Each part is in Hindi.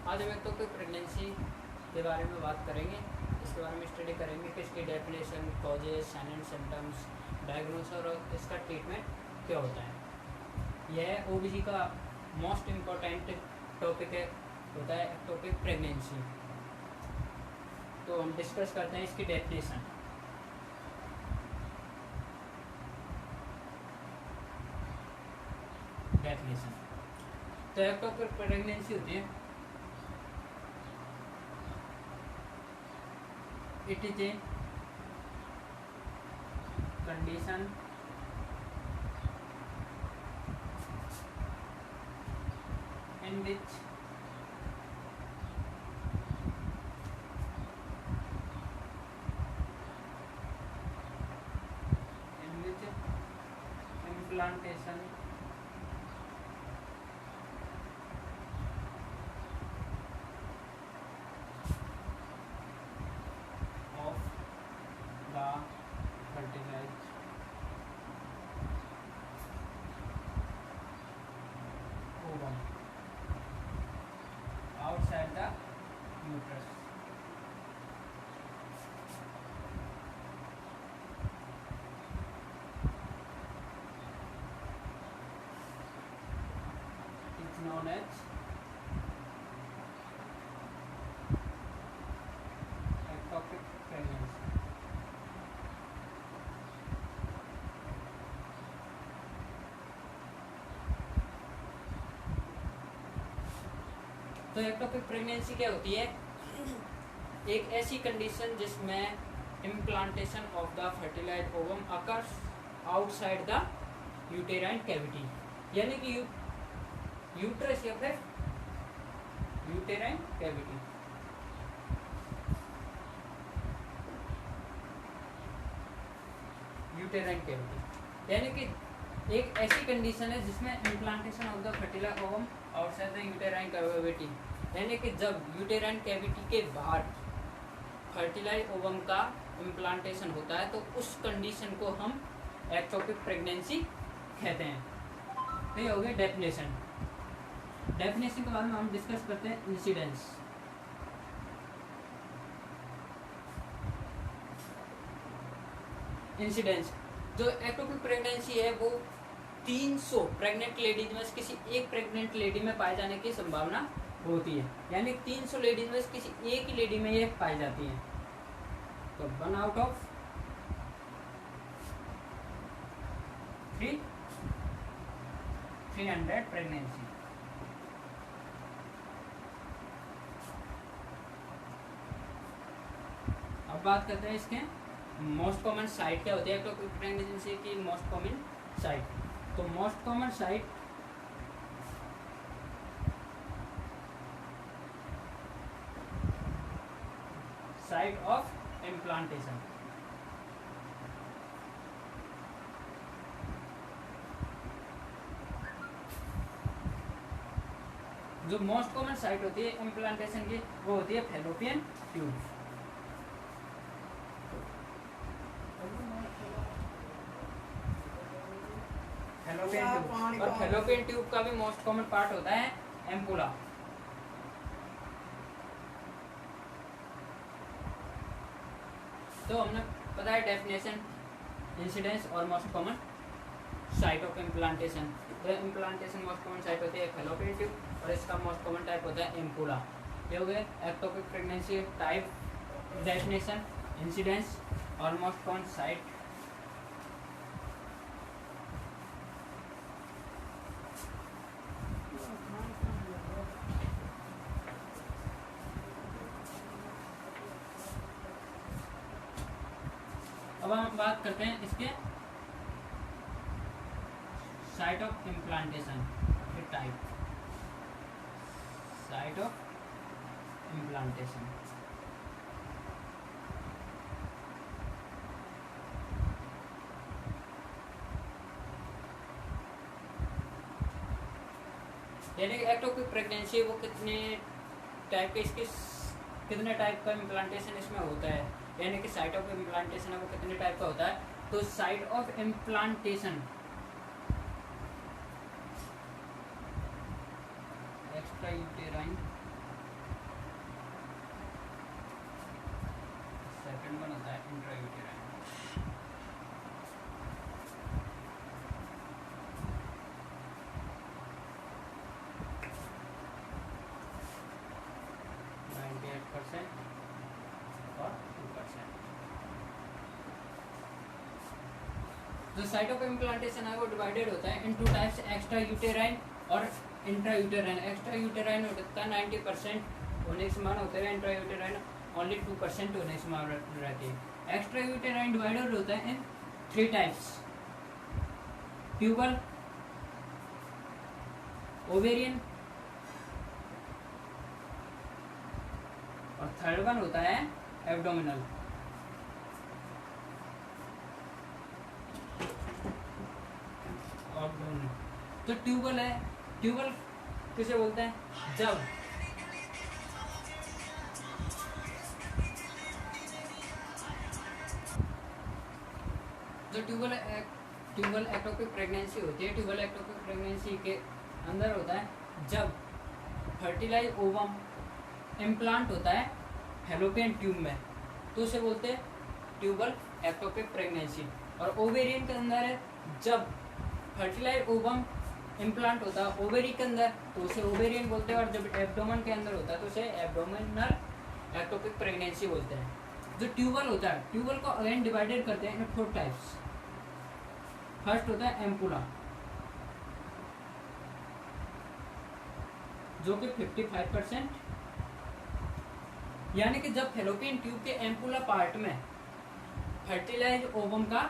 आज हम एक्टोपिक प्रेगनेंसी के बारे में बात करेंगे। इसके बारे में स्टडी करेंगे कि इसकी definition, causes, sign and symptoms, diagnosis और इसका ट्रीटमेंट क्या होता है। यह ओबीजी का मोस्ट इम्पोर्टेंट टॉपिक होता है एक्टोपिक प्रेगनेंसी। तो हम डिस्कस करते हैं इसकी डेफिनेशन। तो एक्टोपिक प्रेगनेंसी होती है, it is a condition in which implantation of the fertilized ovum outside the uterus is known as ectopic pregnancy. तो एक्टोपिक प्रेगनेंसी क्या होती है? एक ऐसी कंडीशन जिसमें implantation of the fertilised ovum occurs outside the uterine cavity, यानी कि यूट्रस या फिर यूटेराइन कैविटी। यूटेराइन कैविटी यानी कि एक ऐसी कंडीशन है जिसमें implantation of the fertilised ovum outside the uterine cavity, यानी कि जब यूटेराइन कैविटी के बाहर फर्टिलाइज्ड ओवम का इम्प्लांटेशन होता है तो उस कंडीशन को हम एक्टोपिक प्रेगनेंसी कहते हैं। तो ये हो गया डेफिनेशन। डेफिनेशन के बाद में हम डिस्कस करते हैं इंसिडेंस। इंसिडेंस जो एक्टोपिक प्रेगनेंसी है वो 300 प्रेग्नेंट लेडीज में किसी एक प्रेग्नेंट लेडी में पाए जाने की संभावना होती है, यानी 300 लेडीज में किसी एक ही लेडी में ये पाई जाती है। तो 1 आउट ऑफ 300 प्रेगनेंसी। अब बात करते हैं इसके मोस्ट कॉमन साइट क्या होती है एक्टोपिक प्रेगनेंसी की। मोस्ट कॉमन साइट, तो most common site of implantation. जो मोस्ट कॉमन साइट होती है इम्प्लांटेशन की वो होती है फैलोपियन ट्यूब। और फैलोपियन ट्यूब का भी मोस्ट कॉमन पार्ट होता है एम्पुला। तो हमने पता है डेफिनेशन, इंसिडेंस और most common site of implantation. तो इम्प्लांटेशन मोस्ट कॉमन साइट होती है फैलोपियन ट्यूब और इसका मोस्ट कॉमन टाइप होता है एम्पुला। ये हो गए ectopic pregnancy type, definition, incidence और मोस्ट कॉमन साइट। अब हम बात करते हैं इसके site of implantation type. Site of implantation यानी कि एक्टोपिक प्रेगनेंसी वो कितने टाइप के, इसके कितने टाइप का इम्प्लांटेशन इसमें होता है, यानी कि साइट ऑफ इम्प्लांटेशन है वो कितने टाइप का होता है। तो site of implantation extra uterine जो साइट ऑफ इम्प्लांटेशन है वो डिवाइडेड होता है इन टू टाइप्स, एक्स्ट्रा यूटेराइन और इंट्रा यूटेराइन। एक्स्ट्रा यूटेराइन होता है 90% होने के समान होते हैं, इंट्रा यूटेराइन ओनली 2% होने के समान रहती है। एक्स्ट्रा यूटेराइन डिवाइडेड होता है इन 3 टाइप्स, ट्यूबल, ओवेरियन और थर्ड वन होता है एब्डोमिनल। तो ट्यूबल है, ट्यूबल किसे बोलते हैं? जब जो ट्यूबल एक्टोपिक प्रेगनेंसी होती है, ट्यूबल एक्टोपिक प्रेगनेंसी के अंदर होता है जब फर्टिलाइज ओवम इम्प्लांट होता है फैलोपियन ट्यूब में, तो उसे बोलते हैं ट्यूबल एक्टोपिक प्रेगनेंसी। और ओवेरियन के अंदर है जब फर्टिलाइज ओवम इम्प्लांट होता है ओवेरी के अंदर, तो उसे ओवेरियन बोलते हैं। और जब एब्डोमेन के अंदर होता है तो उसे एब्डोमिनल एक्टोपिक प्रेगनेंसी बोलते हैं। जो ट्यूबल होता है, ट्यूबल को अगेन डिवाइडेड करते हैं इन 4 टाइप्स। फर्स्ट होता है एम्पुला, जो कि 55%, यानी कि जब फैलोपियन ट्यूब के एम्पुला पार्ट में फर्टिलाइज ओवम का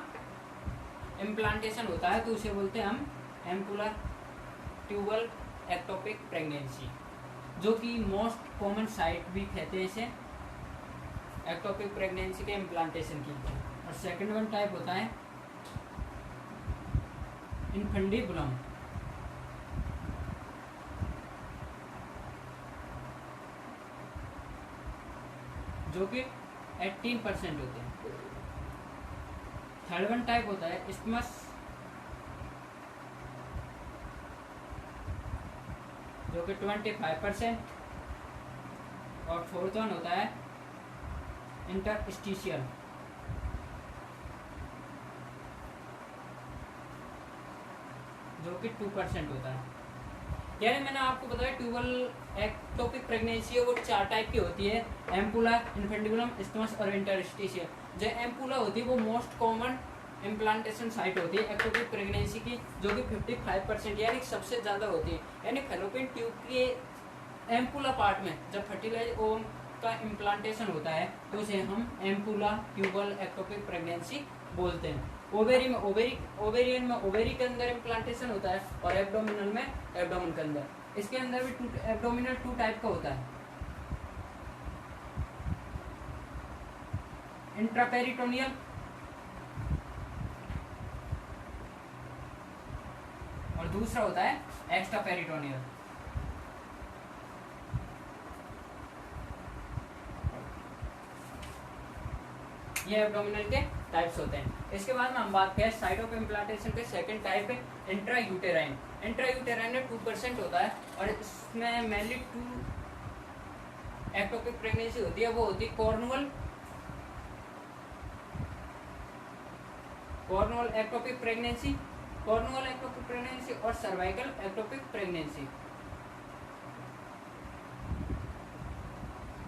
इम्प्लांटेशन होता है तो उसे बोलते हैं हम एम्पुला ट्यूबल एक्टोपिक प्रेगनेंसी, जो कि मोस्ट कॉमन साइट भी कहते हैं इसे एक्टोपिक प्रेगनेंसी के इम्प्लांटेशन की। और सेकंड वन टाइप होता है इनफंडिबुलम, जो कि 18% होते हैं। थर्ड वन टाइप होता है इस्थमस, जो कि 25%। और फोर्थ वन होता है इंटरस्टिशियल, जो कि 2% होता है। यानी मैंने आपको बताया ट्यूबल एक्टोपिक प्रेगनेंसी है वो 4 टाइप की होती है, एम्पुला, इनफेंडिबुलम, इस्थमस और इंटरस्टिशियल। जो एम्पुला होती है वो मोस्ट कॉमन इम्प्लांटेशन साइट होती है एक्टोपिक प्रेगनेंसी की, जो कि 55% यानी सबसे ज़्यादा होती है। यानी फैलोपियन ट्यूब के एम्पुला पार्ट में जब फर्टिलाइज ओवम का इम्प्लांटेशन होता है तो उसे हम एम्पुला ट्यूबल एक्टोपिक प्रेगनेंसी बोलते हैं। ओवेरियन में ओवेरी के अंदर इम्प्लांटेशन होता है और एब्डोमिनल में एब्डोमिन के अंदर। इसके अंदर भी एब्डोमिनल 2 टाइप का होता है, इंट्रापेरिटोनियल और दूसरा होता है एक्स्ट्रा पेरिटोनियल। ये एब्डोमिनल के टाइप्स होते हैं। इसके बाद में हम बात करें साइट ऑफ इम्प्लांटेशन के सेकंड टाइप है इंट्रा यूटेराइन। इंट्रा यूटेराइन में 2% होता है और इसमें मेनली 2 एक्टोपिक प्रेगनेंसी होती है। वो होती है कॉर्नुअल एक्टोपिक प्रेगनेंसी और सर्वाइकल एक्टोपिक प्रेगनेंसी।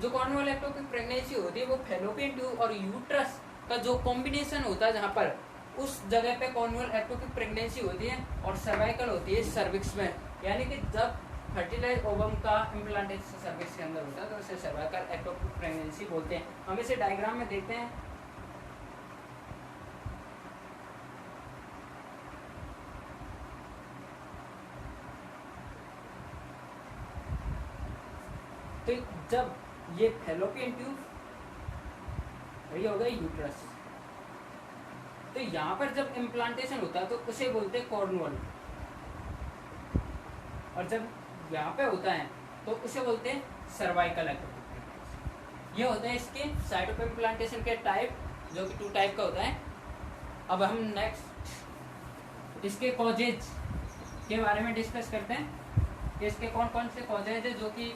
जो कॉर्नुअल एक्टोपिक प्रेगनेंसी होती है वो फैलोपियन ट्यूब और यूट्रस का जो कॉम्बिनेशन होता है जहाँ पर उस जगह पे कॉर्नुअल एक्टोपिक प्रेगनेंसी होती है और सर्वाइकल होती है सर्विक्स में। यानी कि जब फर्टिलाइज ओवम का इम्प्लांटेशन सर्विक्स के अंदर होता है तो उसे सर्वाइकल एक्टोपिक प्रेगनेंसी बोलते हैं। हम इसे डायग्राम में देखते हैं। तो जब ये फैलोपियन ट्यूब, ये हो गया यूट्रस, तो यहाँ पर जब इम्प्लांटेशन होता है तो उसे बोलते हैं कॉर्नुअल, और जब यहाँ पे होता है तो उसे बोलते हैं सर्वाइकल एक्टोपिक प्रेगनेंसी। ये होता है इसके साइट ऑफ इम्प्लांटेशन के टाइप, जो कि 2 टाइप का होता है। अब हम नेक्स्ट इसके कॉजेज के बारे में डिस्कस करते हैं कि इसके कौन कौन से कॉजेज है जो कि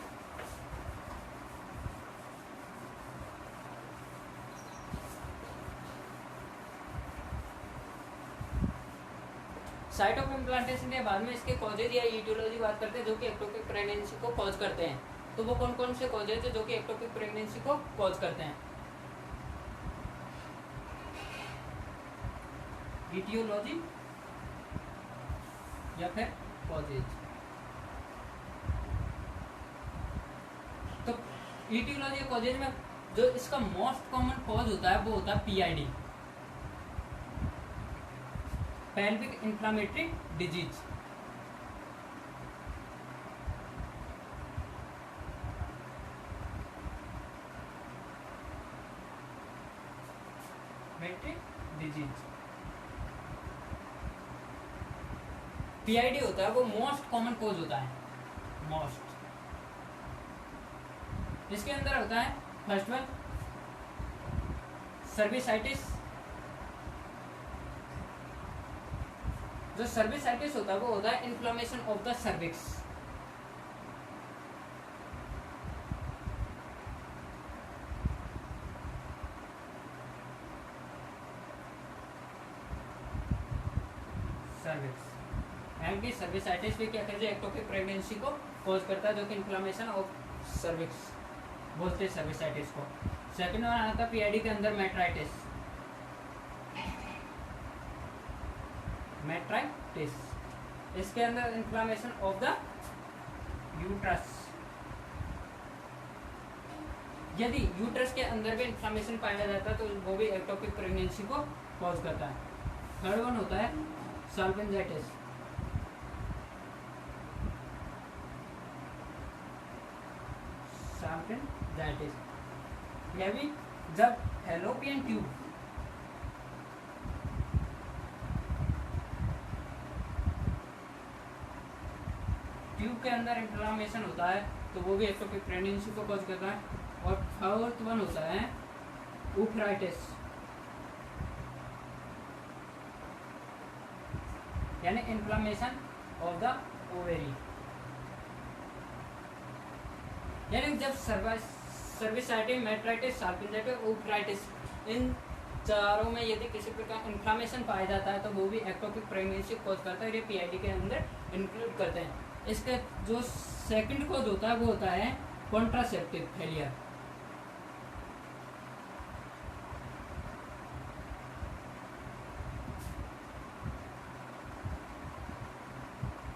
साइट ऑफ इम्प्लांटेशन के बाद में इसके कॉजेज या ईटियोलॉजी बात करते हैं जो कि एक्टोपिक प्रेगनेंसी को कॉज करते हैं। तो वो कौन कौन से कॉजेज है जो कि एक्टोपिक प्रेगनेंसी को कॉज करते हैं? ईटियोलॉजी या फिर कॉजेज। तो ईटियोलॉजी कॉजेज में जो इसका मोस्ट कॉमन कॉज होता है वो होता है PID, pelvic inflammatory disease. Disease PID होता है वो मोस्ट कॉमन कॉज होता है, मोस्ट। इसके अंदर होता है फर्स्ट वन सर्विसाइटिस। जो सर्विसाइटिस होता है वो होता है inflammation of the cervix. Cervix cervicitis भी क्या कहते हैं, एक्टोपिक प्रेगनेंसी को कॉज करता है, जो कि इन्फ्लामेशन ऑफ सर्विक्स बोलते हैं सर्विसाइटिस को। सेकंड वन आता है पीआईडी के अंदर मेट्राइटिस। मेट्राइटिस इसके अंदर इन्फ्लामेशन ऑफ द यूट्रस। यदि यूट्रस के अंदर भी इन्फ्लामेशन पाया जाता है तो वो भी एक्टोपिक प्रेगनेंसी को कॉज करता है। थर्ड वन होता है साल्पिंजाइटिस। साल्पिंजाइटिस यह भी जब फैलोपियन ट्यूब के अंदर इन्फ्लामेशन होता है तो वो भी एक्टोपिक प्रेगनेंसी को कॉज करता है। और फोर्थ वन होता है ऊफराइटिस, यानी इन्फ्लामेशन ऑफ द ओवेरी। यानी जब सर्विसाइटिस, मेट्राइटिस, साल्पिंजाइटिस, ऊफराइटिस इन चारों में यदि किसी प्रकार इन्फ्लामेशन पाया जाता है तो वो भी एक्टोपिक प्रेगनेंसी कॉज करता है। ये पीआईडी के अंदर इंक्लूड करते हैं। इसका जो सेकंड कॉज होता है वो होता है कॉन्ट्रासेप्टिव फेलियर।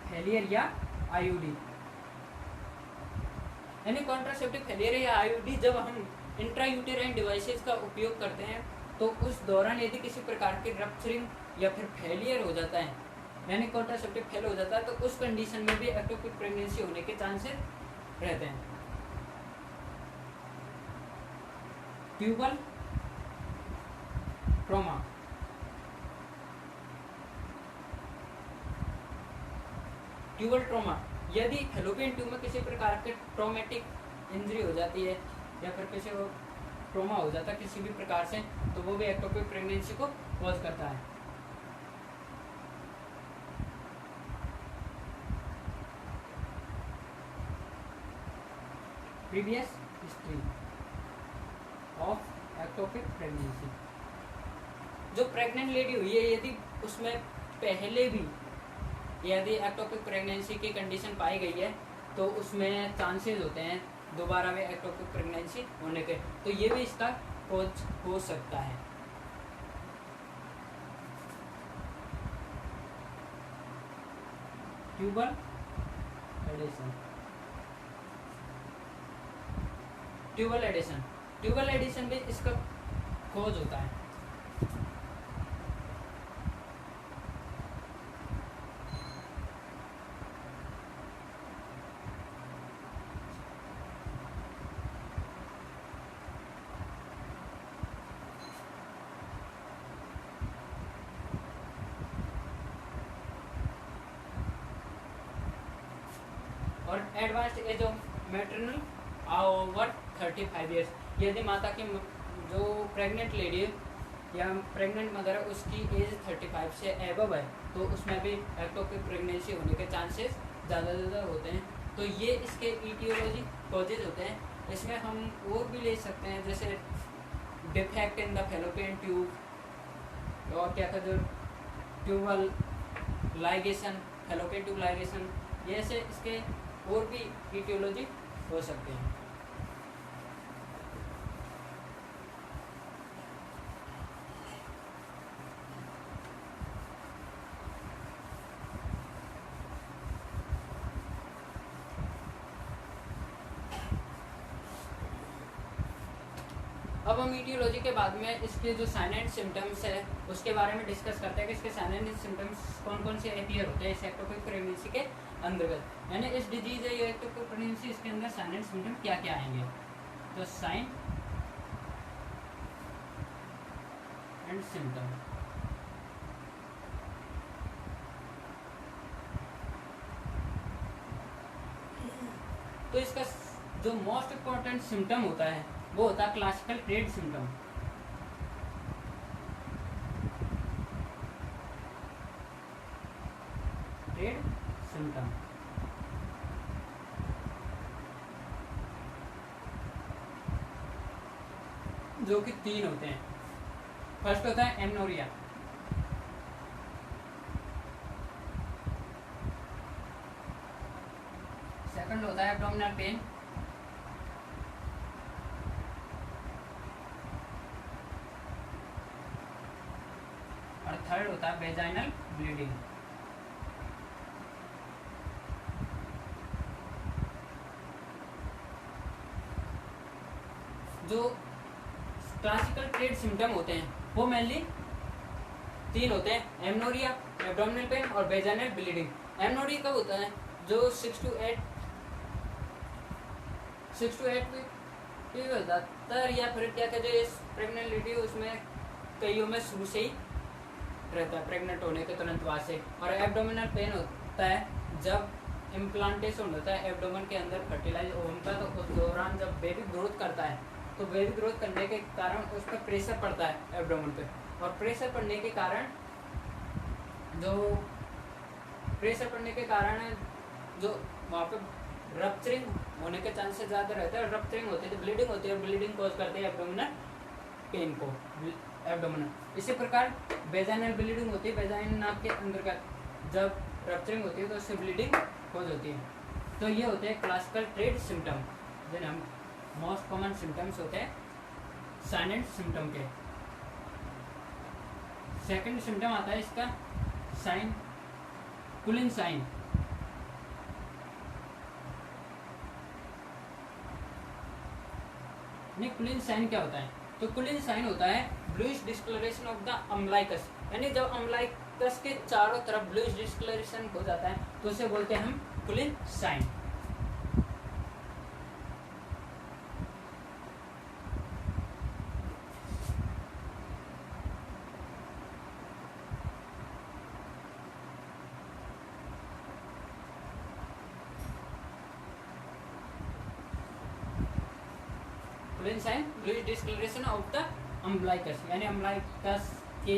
फेलियर या आईयूडी, यानी कॉन्ट्रासेप्टिव फेलियर या आईयूडी जब हम इंट्रायूटेराइन डिवाइसेस का उपयोग करते हैं तो उस दौरान यदि किसी प्रकार की रप्चरिंग या फिर फेलियर हो जाता है, यानी कॉन्ट्रासेप्टिव फेल हो जाता है, तो उस कंडीशन में भी एक्टोपिक प्रेगनेंसी होने के चांसेस रहते हैं। ट्यूबल ट्रॉमा, ट्यूबल ट्रॉमा यदि फैलोपियन ट्यूब में किसी प्रकार के ट्रॉमेटिक इंजरी हो जाती है या फिर किसी को ट्रॉमा हो जाता है किसी भी प्रकार से, तो वो भी एक्टोपिक प्रेगनेंसी को कॉज करता है। Previous history of ectopic pregnancy, जो प्रेग्नेंट लेडी हुई है यदि उसमें पहले भी यदि एक्टोपिक प्रेगनेंसी की कंडीशन पाई गई है तो उसमें चांसेस होते हैं दोबारा में एक्टोपिक प्रेगनेंसी होने के, तो ये भी इसका कॉज हो सकता है। Tubal addition, tubal addition, tubal addition भी इसका कॉज होता है। और advanced age of maternal over 35 years, यदि माता की जो प्रेग्नेंट लेडी है या प्रेग्नेंट मदर है उसकी एज 35 से एबव है तो उसमें भी एक्टोपिक प्रेगनेंसी होने के चांसेस ज़्यादा होते हैं। तो ये इसके ईटियोलॉजी कॉजेज होते हैं। इसमें हम और भी ले सकते हैं जैसे defect in the fallopian tube और क्या कहते हैं tubal ligation, fallopian tube ligation, ये ऐसे इसके और भी ईटियोलॉजी हो सकते हैं। अब हम ईटियोलॉजी के बाद में इसके जो साइन एंड सिम्टम्स है उसके बारे में डिस्कस करते हैं कि इसके साइन एंड सिम्टम्स कौन कौन से अपीयर होते हैं इस एक्टोपिक प्रेगनेंसी के अंतर्गत, यानी इस डिजीज है ये एक्टोपिक प्रेगनेंसी, इसके अंदर साइन एंड सिम्टम क्या क्या आएंगे। तो साइन एंड सिम्टम, तो इसका जो मोस्ट इम्पोर्टेंट सिम्टम होता है वो होता है classical trade symptom. Trade symptom जो कि 3 होते हैं। फर्स्ट होता है एमनोरिया, सेकंड होता है एब्डोमिनल पेन, और थर्ड होता है वेजाइनल ब्लीडिंग। जो क्लासिकल ट्रेड सिम्टम होते हैं वो मेनली 3 होते हैं, एमनोरिया, एब्डोमिनल पेन और वेजाइनल ब्लीडिंग। एमनोरिया कब होता है? जो 6 to 8 वीक हो जाता है, या फिर क्या कहते हैं प्रेगनेंट लेडी उसमें कईयों में शुरू से ही रहता है प्रेग्नेंट होने के तुरंत बाद से। और एब्डोमिनल पेन होता है जब इम्प्लांटेशन होता है एब्डोमेन के अंदर फर्टिलाइज ओवम का, तो उस दौरान जब बेबी ग्रोथ करता है तो बेबी ग्रोथ करने के कारण उस पर प्रेशर पड़ता है एब्डोमेन पे, और प्रेशर पड़ने के कारण जो वहाँ पे रप्चरिंग होने के चांसेस ज़्यादा रहते हैं, रप्चरिंग होती है तो ब्लीडिंग होती है, और ब्लीडिंग कॉज करती है एब्डोमिनल पेन को, एब्डोमिनल। इसी प्रकार वेजाइनल ब्लीडिंग होती है, वेजाइन नाक के अंदर का जब रप्चरिंग होती है तो उससे ब्लीडिंग कॉज होती है। तो ये होते हैं क्लासिकल ट्रेड सिम्टम, जिन्हें हम मोस्ट कॉमन सिम्टम्स होते हैं साइन एंड सिम्टम के। सेकंड सिम्टम आता है इसका sign, Cullen sign. Cullen sign क्या होता है? तो कुलिन साइन होता है bluish discolouration of the umbilicus, यानी जब अम्लाइकस के चारों तरफ ब्लूइश डिस्कलरेशन हो जाता है तो उसे बोलते हैं हम Cullen sign. Cullen sign bluish discolouration of the umbilicus, यानी अम्लाइकस के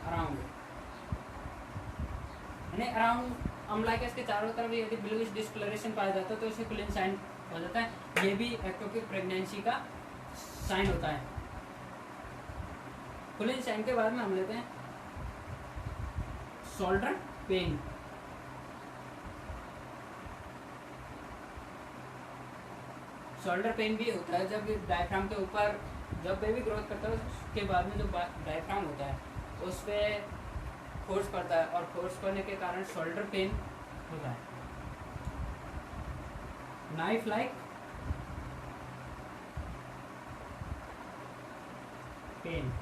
अराउंड, यानी अराउंड अम्लाइकस के चारों तरफ यदि ब्लूइश डिस्कलरेशन पाया जाता है तो इसे कुलिन साइन हो जाता है। ये भी एक्टोपिक प्रेगनेंसी का साइन होता है। कुलिन साइन के बाद में हम लेते हैं शोल्डर पेन। शोल्डर पेन भी होता है जब डायफ्राम के ऊपर, जब बेबी ग्रोथ करता है उसके बाद में जो डायफ्राम होता है उस पर फोर्स पड़ता है, और फोर्स पड़ने के कारण शोल्डर पेन होता है। नाइफ लाइक पेन,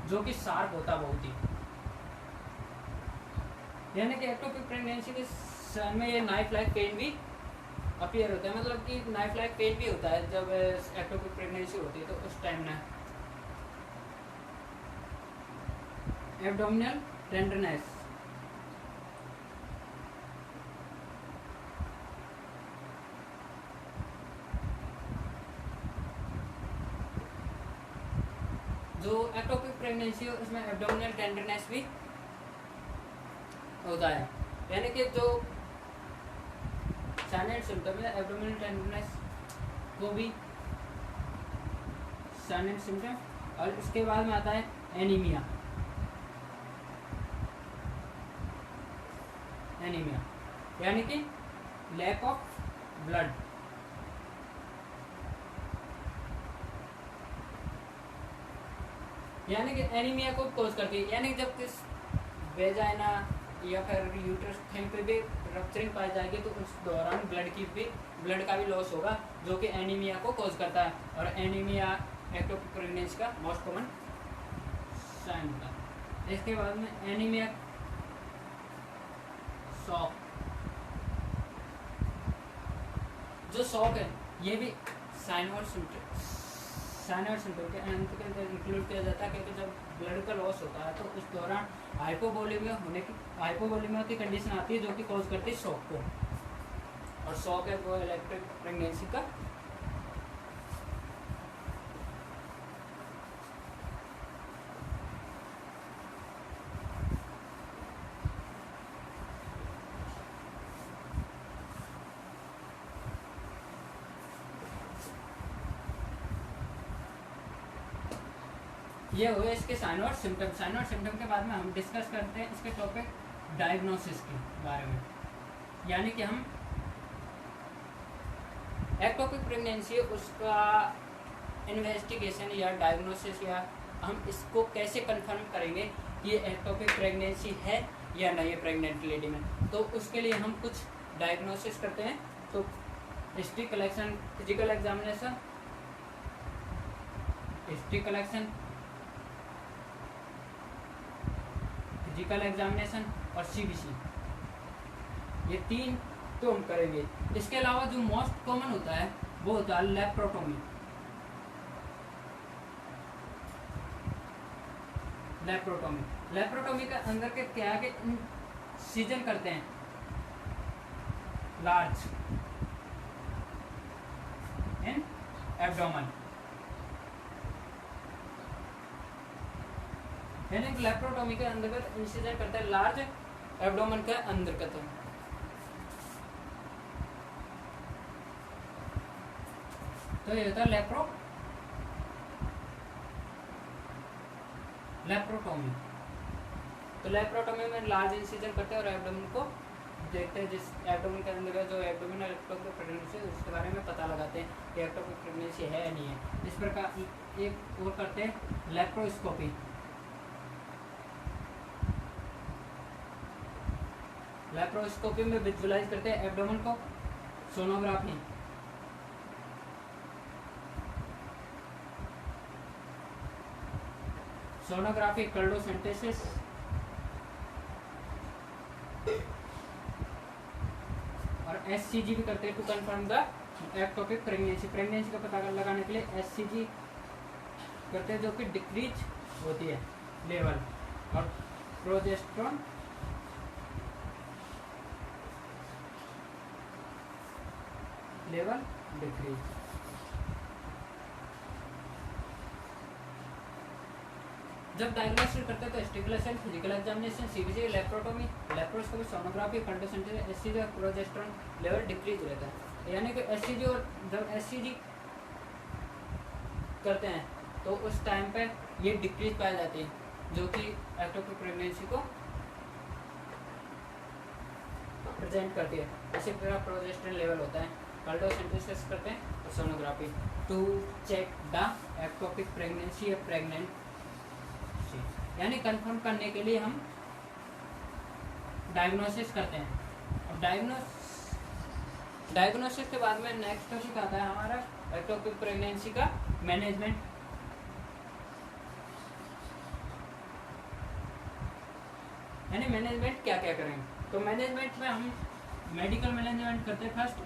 जो कि शार्प होता बहुत ही, यानी कि एक्टोपिक प्रेगनेंसी के समय में ये नाइफ लाइक पेन भी अपीयर होता है, मतलब कि नाइफ लाइक पेन भी होता है जब एक्टोपिक प्रेगनेंसी होती है तो उस टाइम ना। एब्डोमिनल टेंडरनेस, जो एक्टोपिक प्रेगनेंसी है उसमें एब्डोमिनल टेंडरनेस भी होता है, यानी कि जो साइन एंड सिम्टम है एब्डोमिनल टेंडरनेस वो भी साइन एंड सिम्टम। और इसके बाद में आता है एनीमिया। एनीमिया यानी कि लैक ऑफ ब्लड, यानी कि एनीमिया को कॉज करती है, यानी जब किस वेजाइना या फिर यूट्रस कहीं पे भी रप्चरिंग पाई जाएगी तो उस दौरान ब्लड का भी लॉस होगा, जो कि एनीमिया को कॉज करता है। और एनीमिया एक्टोपिक प्रेगनेंसी का मोस्ट कॉमन साइन होता है। इसके बाद में एनीमिया शॉक, जो शॉक है ये भी साइन और सिम्टम के अंतर्गत इंक्लूड किया जाता है, क्योंकि जब ब्लड का लॉस होता है तो उस दौरान हाइपोवोलेमिया की कंडीशन आती है, जो कि कॉज करती है शॉक को। और शॉक है वो इलेक्ट्रिक प्रेगनेंसी का ये हुए इसके साइन और सिम्टम। साइन और सिम्टम के बाद में हम डिस्कस करते हैं इसके टॉपिक डायग्नोसिस के बारे में, यानी कि हम एक्टोपिक प्रेगनेंसी उसका इन्वेस्टिगेशन या डायग्नोसिस, या हम इसको कैसे कंफर्म करेंगे कि ये एक्टोपिक प्रेगनेंसी है या नहीं है प्रेग्नेंट लेडी में। तो उसके लिए हम कुछ डायग्नोसिस करते हैं। तो history collection, physical examination, history collection, physical examination और सीबीसी, ये 3 तो हम करेंगे। इसके अलावा जो मोस्ट कॉमन होता है वो होता है लेप्रोटोमी। लेप्रोटोमी के अंदर के क्या है कि इंसिजन करते हैं लार्ज इन एब्डोमेन, यानी लेप्रोटोमी के अंतर्गत इंसिजन करते हैं लार्ज एब्डोमेन के अंतर्गत। तो ये होता है लेप्रोटोमी। तो लेप्रोटोमी में लार्ज इंसिजन करते हैं और एब्डोमेन को देखते हैं, जिस एब्डोमेन के अंदर जो एब्डोमिनल एक्टोपिक प्रेगनेंसी है उसके बारे में पता लगाते हैं कि एक्टोपिक प्रेगनेंसी है या नहीं है। इस प्रकार एक और करते हैं लेप्रोस्कोपी। लेप्रोस्कोपी में विजुअलाइज करते हैं एब्डोमेन को। सोनोग्राफी, सोनोग्राफी, कर्डोसेंटेसिस, और एससीजी भी करते हैं to confirm the ectopic pregnancy. Pregnancy का पता लगाने के लिए एससीजी करते हैं, जो कि डिक्रीज होती है लेवल, और प्रोजेस्टेरोन लेवल डिक्रीज। जब डायग्नोसिस करते हैं तो stimulation, physical examination, CBC, laparotomy, laparoscopy, sonography, cordocentesis, SCG और प्रोजेस्टेरोन लेवल डिक्रीज रहता है। यानी कि एससीजी, और जब एससीजी करते हैं तो उस टाइम पे ये डिक्रीज पाई जाती है, जो कि एक्टोपिक प्रेगनेंसी को प्रेजेंट करती है। इसी तरह प्रोजेस्टेरोन लेवल होता है। कर्डोसेंटेसिस करते हैं और sonography to check the ectopic pregnancy या प्रेग्नेंसी, यानी कंफर्म करने के लिए हम डायग्नोसिस करते हैं। अब डायग्नोसिस के बाद में नेक्स्ट टॉपिक आता है हमारा एक्टोपिक प्रेगनेंसी का मैनेजमेंट। यानी मैनेजमेंट क्या क्या करेंगे। तो मैनेजमेंट में हम मेडिकल मैनेजमेंट करते हैं। First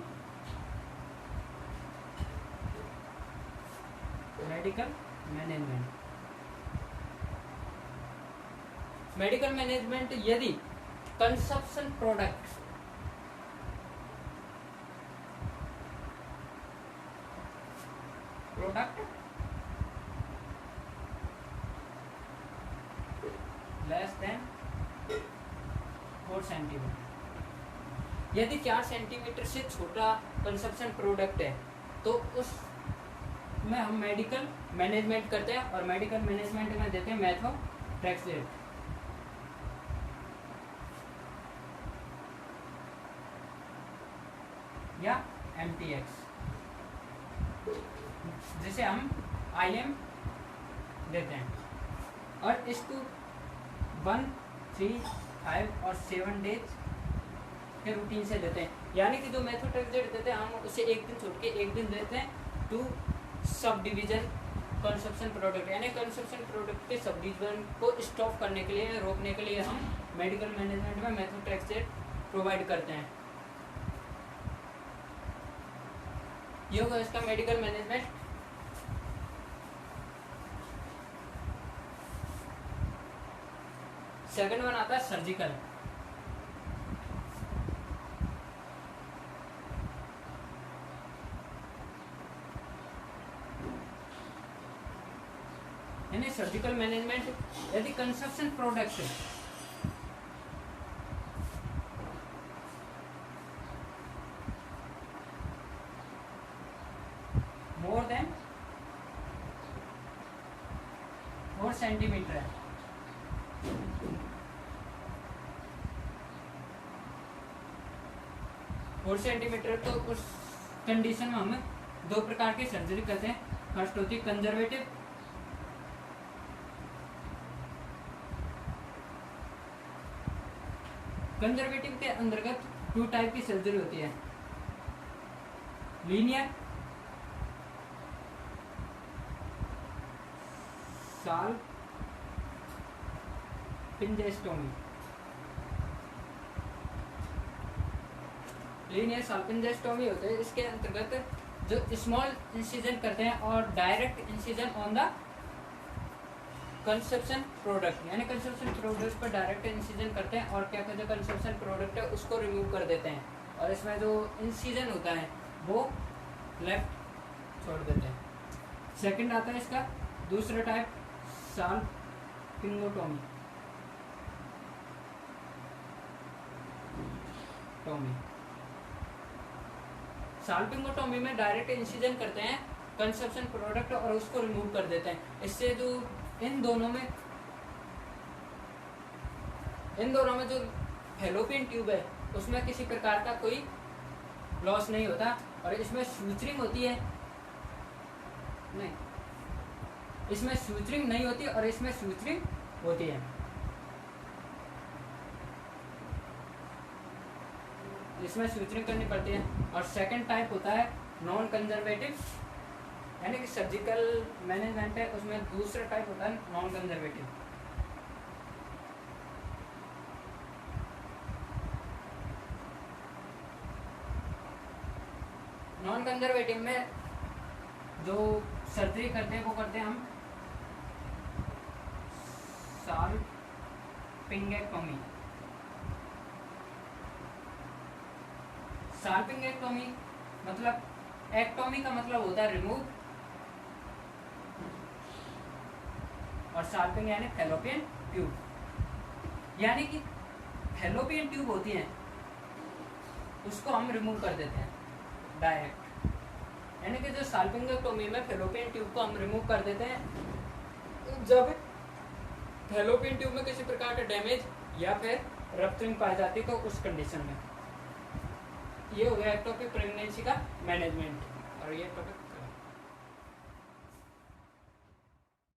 medical management. Medical management यदि conception product less than 4 centimetre, यदि 4 सेंटीमीटर से छोटा कंजप्शन प्रोडक्ट है तो उस में हम मेडिकल मैनेजमेंट करते हैं। और मेडिकल मैनेजमेंट में देते हैं मेथोट्रेक्सेट या MTX, जिसे हम IM देते हैं। और इसको 1, 3 5 और 7 डेज के रूटीन से देते हैं। यानी कि जो मेथोट्रेक्सेट देते हैं हम उसे एक दिन छोड़ के एक दिन देते हैं to subdivision conception product, यानी कंजप्शन प्रोडक्ट के सब डिवीजन को स्टॉप करने के लिए, रोकने के लिए हम मेडिकल मैनेजमेंट में मेथोट्रेक्सेट प्रोवाइड करते हैं। ये होगा इसका मेडिकल मैनेजमेंट। सेकंड वन आता है सर्जिकल। यानी सर्जिकल मैनेजमेंट, यदि construction product more than 4 centimetre है, फोर सेंटीमीटर, तो उस कंडीशन में हम दो प्रकार की सर्जरी करते हैं। फर्स्ट होती है कंजर्वेटिव, कंजर्वेटिव के अंतर्गत 2 टाइप की सर्जरी होती है, लीनियर साल्पिंजेस्टोमी। लीनियर साल्पिंजेस्टोमी होते हैं, इसके अंतर्गत जो स्मॉल इंसिजन करते हैं और direct incision on the construction product, यानी कंस्ट्रक्शन प्रोडक्ट पर डायरेक्ट इंसिजन करते हैं और क्या कहते हैं कंस्ट्रक्शन प्रोडक्ट है उसको रिमूव कर देते हैं, और इसमें जो इंसिजन होता है वो लेफ्ट छोड़ देते हैं। सेकंड आता है इसका दूसरा टाइप साल्पिंगोटोमी। साल्पिंगोटोमी में डायरेक्ट इंसिजन करते हैं कंस्ट्रक्शन प्रोडक्ट और उसको रिमूव कर देते हैं। इससे जो इन दोनों में जो फैलोपियन ट्यूब है उसमें किसी प्रकार का कोई लॉस नहीं होता, और इसमें सूचरिंग होती है नहीं, इसमें सूचरिंग नहीं होती और इसमें सूचरिंग होती है। इसमें सूचरिंग करनी पड़ती है। और सेकंड टाइप होता है नॉन कंजर्वेटिव, यानी कि सर्जिकल मैनेजमेंट है उसमें दूसरा टाइप होता है नॉन कंजर्वेटिव। नॉन कंजर्वेटिव में जो सर्जरी करते हैं वो करते हैं हम साल्पिंगेक्टोमी। साल्पिंगेक्टोमी मतलब, एक्टोमी का मतलब होता है रिमूव, और साल्पिंग यानी फैलोपियन ट्यूब, यानी कि फैलोपियन ट्यूब होती है उसको हम रिमूव कर देते हैं डायरेक्ट, यानी कि जो साल्पिंगेक्टोमी में फैलोपियन ट्यूब को हम रिमूव कर देते हैं जब फैलोपियन ट्यूब में किसी प्रकार का डैमेज या फिर रप्चरिंग पाई जाती है, तो उस कंडीशन में। ये हो गया एक्टोपिक प्रेगनेंसी का मैनेजमेंट, और ये टॉपिक